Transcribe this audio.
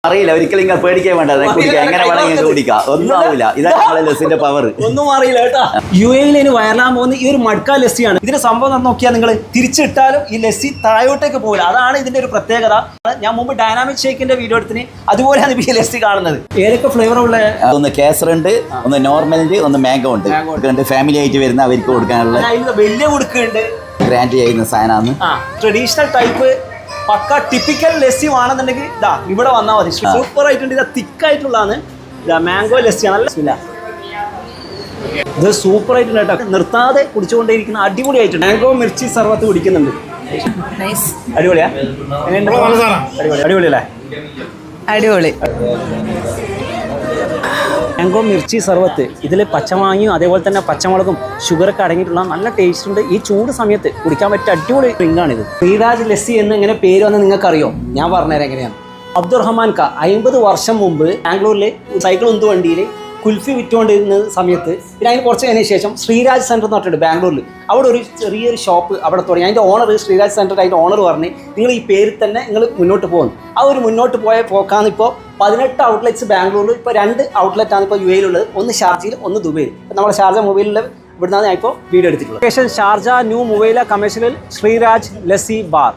അറിയില്ല, ഒരിക്കലും നിങ്ങൾ പേടിക്കാൻ വേണ്ട. കുടിക്കാം, എങ്ങനെ വേണമെങ്കിൽ കുടിക്കാം, ഒന്നും ആവില്ല. ഇതാണ് നമ്മളെ ലസ്സിന്റെ പവർ. ഒന്നും അറിയില്ല കേട്ടോ. UAE ഇനി വയറിലാൻ പോകുന്ന ഈ ഒരു മഡ്ക ലസ്സിയാണ്. ഇതിന്റെ സംഭവം നോക്കിയാൽ നിങ്ങൾ തിരിച്ചിട്ടാലും ഈ ലസ്സി താഴോട്ടേക്ക് പോകില്ല. അതാണ് ഇതിന്റെ ഒരു പ്രത്യേകത. ഞാൻ മുമ്പ് ഡൈനാമിക് ഷേക്കിന്റെ വീഡിയോ എടുത്തിന് അതുപോലെയാണ് ഈ ലസ്സി കാണുന്നത്. ഏതൊക്കെ ഫ്ലേവർ ഉള്ള? ഒന്ന് കേസർ ഉണ്ട്, ഒന്ന് നോർമൽ ഉണ്ട്, ഒന്ന് മാംഗോ ഉണ്ട്. ഫാമിലി ആയിട്ട് വരുന്ന അവർക്ക് കൊടുക്കാനുള്ള വലിയ കൊടുക്കുന്നുണ്ട്. ഗ്രാൻഡ് ചെയ്യുന്ന സാധനമാണ്. ട്രഡീഷണൽ ടൈപ്പ് പക്ക ടിപ്പിക്കൽ ലസ്സി വേണമെന്നുണ്ടെങ്കിൽ ഇതാ ഇവിടെ വന്നാൽ മതി. സൂപ്പർ ആയിട്ടുണ്ട്. ഇത് തിക്കായിട്ടുള്ളതാണ്. ഇതാ മാംഗോ ലസ്സിയാണ്. നല്ല ഇത് സൂപ്പർ ആയിട്ടുണ്ട് കേട്ടോ. നിർത്താതെ കുടിച്ചുകൊണ്ടേയിരിക്കുന്ന അടിപൊളിയായിട്ടുണ്ട്. മാംഗോ മിർച്ചി സർവത്ത് കുടിക്കുന്നുണ്ട്. അടിപൊളിയാ? അടിപൊളിയല്ലേ? അടിപൊളി. മാംഗോ മിർച്ചി സർവത്ത് ഇതിൽ പച്ചമാങ്ങയും അതേപോലെ തന്നെ പച്ചമുളകും ഷുഗറൊക്കെ അടങ്ങിയിട്ടുള്ള നല്ല ടേസ്റ്റ് ഉണ്ട്. ഈ ചൂട് സമയത്ത് കുടിക്കാൻ പറ്റിയ അടിപൊളി ഡ്രിങ്കാണിത്. ശ്രീരാജ് ലസ്സി എന്ന് എങ്ങനെ പേര് വന്ന് നിങ്ങൾക്കറിയോ? ഞാൻ പറഞ്ഞുതരാം എങ്ങനെയാണ്. അബ്ദുറഹ്മാൻ ക 50 വർഷം മുമ്പ് ബാംഗ്ലൂരിൽ സൈക്കിൾ ഉന്തു വണ്ടിയിൽ കുൽഫി വിറ്റുകൊണ്ടിരുന്ന സമയത്ത് പിന്നെ അതിന് കുറച്ച് കഴിഞ്ഞ ശേഷം ശ്രീരാജ് സെൻറ്റർ എന്ന് പറഞ്ഞിട്ട് ബാംഗ്ലൂരിൽ അവിടെ ഒരു ചെറിയൊരു ഷോപ്പ് അവിടെ തുടങ്ങി. അതിൻ്റെ ഓണർ ശ്രീരാജ് സെൻറ്റർ, അതിൻ്റെ ഓണർ പറഞ്ഞ് നിങ്ങൾ ഈ പേരിൽ തന്നെ നിങ്ങൾ മുന്നോട്ട് പോകുന്നു. ആ ഒരു മുന്നോട്ട് പോയ പോക്കാണ് ഇപ്പോൾ 18 ഔട്ട്ലെറ്റ്സ് ബാംഗ്ലൂരിൽ. ഇപ്പോൾ 2 ഔട്ട്ലെറ്റാണ് ഇപ്പോൾ UAE ഉള്ളത്. ഒന്ന് ഷാർജയിൽ, ഒന്ന് ദുബൈയിൽ. ഇപ്പോൾ നമ്മുടെ ഷാർജ മൊബൈലിൽ ഇവിടുന്നാണ് ഞാൻ ഇപ്പോൾ വീഡിയോ എടുത്തിട്ടുള്ളത്. Sharjah new mobile commercial Sreeraj lassi bar.